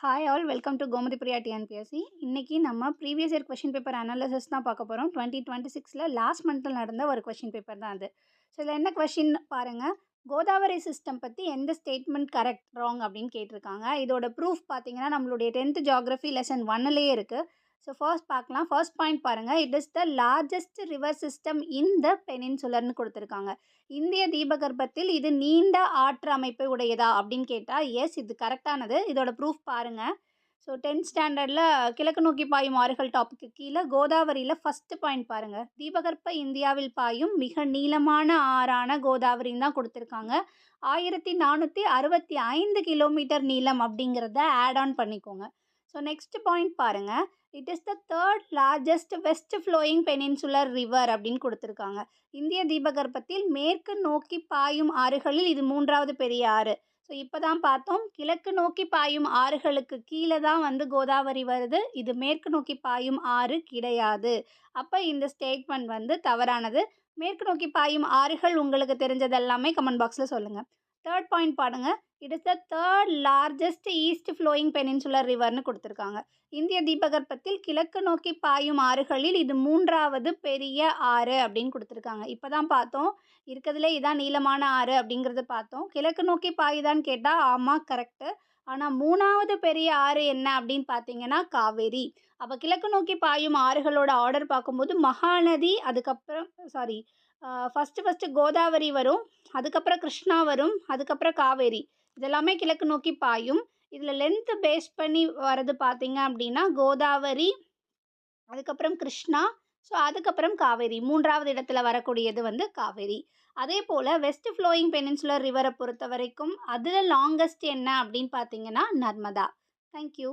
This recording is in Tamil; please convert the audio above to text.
Hi all welcome to Gomathi Priya TNPSC. இன்றைக்கி நம்ம previous year question paper analysis தான் பார்க்க போகிறோம். 2026 லாஸ்ட் மந்தில் நடந்த ஒரு கொஷின் பேப்பர் தான் அது. ஸோ இதில் என்ன கொஷின் பாருங்கள், கோதாவரி சிஸ்டம் பற்றி எந்த ஸ்டேட்மெண்ட் கரெக்ட் ராங் அப்படின்னு கேட்டிருக்காங்க. இதோட ப்ரூஃப் பார்த்தீங்கன்னா நம்மளுடைய 10th ஜியாகிரஃபி லெசன் 1லேயே இருக்குது. ஸோ ஃபர்ஸ்ட் பார்க்கலாம். ஃபர்ஸ்ட் பாயிண்ட் பாருங்கள், it is the largest river system in the பெனின்சுலர்னு கொடுத்துருக்காங்க. இந்திய தீபகற்பத்தில் இது நீண்ட ஆற்று அமைப்பை உடையதா அப்படின்னு கேட்டால் எஸ், இது கரெக்டானது. இதோட ப்ரூஃப் பாருங்கள். ஸோ 10th ஸ்டாண்டர்டில் கிழக்கு நோக்கி பாயும் ஆறுகள் டாப்புக்கு கீழே கோதாவரியில் ஃபஸ்ட்டு பாயிண்ட் பாருங்கள், தீபகற்ப இந்தியாவில் பாயும் மிக நீளமான ஆறான கோதாவரின்னு தான் கொடுத்துருக்காங்க. 1465 கிலோமீட்டர் நீளம் அப்படிங்கிறத ஆட் ஆன் பண்ணிக்கோங்க. ஸோ நெக்ஸ்ட் பாயிண்ட் பாருங்கள், it is the third largest west flowing peninsular river அப்படின்னு கொடுத்துருக்காங்க. இந்திய தீபகற்பத்தில் மேற்கு நோக்கி பாயும் ஆறுகளில் இது 3வது பெரிய ஆறு. ஸோ இப்போ தான் பார்த்தோம், கிழக்கு நோக்கி பாயும் ஆறுகளுக்கு கீழே தான் கோதாவரி வருது. இது மேற்கு நோக்கி பாயும் ஆறு கிடையாது. அப்போ இந்த ஸ்டேட்மெண்ட் தவறானது. மேற்கு நோக்கி பாயும் ஆறுகள் உங்களுக்கு தெரிஞ்சது எல்லாமே கமெண்ட் பாக்ஸில் சொல்லுங்கள். தேர்ட் பாயிண்ட் பாருங்க, it is the third largest east flowing peninsular ரிவர்னு கொடுத்துருக்காங்க. இந்திய தீபகற்பத்தில் கிழக்கு நோக்கி பாயும் ஆறுகளில் இது 3வது பெரிய ஆறு அப்படின்னு கொடுத்துருக்காங்க. இப்போ தான் பார்த்தோம், இருக்கிறதுலே இதான் நீளமான ஆறு அப்படிங்கிறத பார்த்தோம். கிழக்கு நோக்கி பாயுதான்னு கேட்டால் ஆமாம், கரெக்டு. ஆனால் 3வது பெரிய ஆறு என்ன அப்படின்னு பார்த்தீங்கன்னா காவேரி. அப்போ கிழக்கு நோக்கி பாயும் ஆறுகளோட ஆர்டர் பார்க்கும்போது மகாநதி, அதுக்கப்புறம் ஃபஸ்ட்டு கோதாவரி வரும், அதுக்கப்புறம் கிருஷ்ணா வரும், அதுக்கப்புறம் காவேரி. இதெல்லாமே கிழக்கு நோக்கி பாயும். இதில் லென்த்து பேஸ் பண்ணி வர்றது பார்த்தீங்க அப்படின்னா கோதாவரி, அதுக்கப்புறம் கிருஷ்ணா, ஸோ அதுக்கப்புறம் காவேரி. 3வது இடத்துல வரக்கூடியது காவேரி. அதே போல் வெஸ்ட் ஃப்ளோயிங் பெனின்சுலர் ரிவரை பொறுத்த வரைக்கும் அதில் லாங்கஸ்ட் என்ன அப்படின்னு பார்த்தீங்கன்னா நர்மதா. தேங்க்யூ.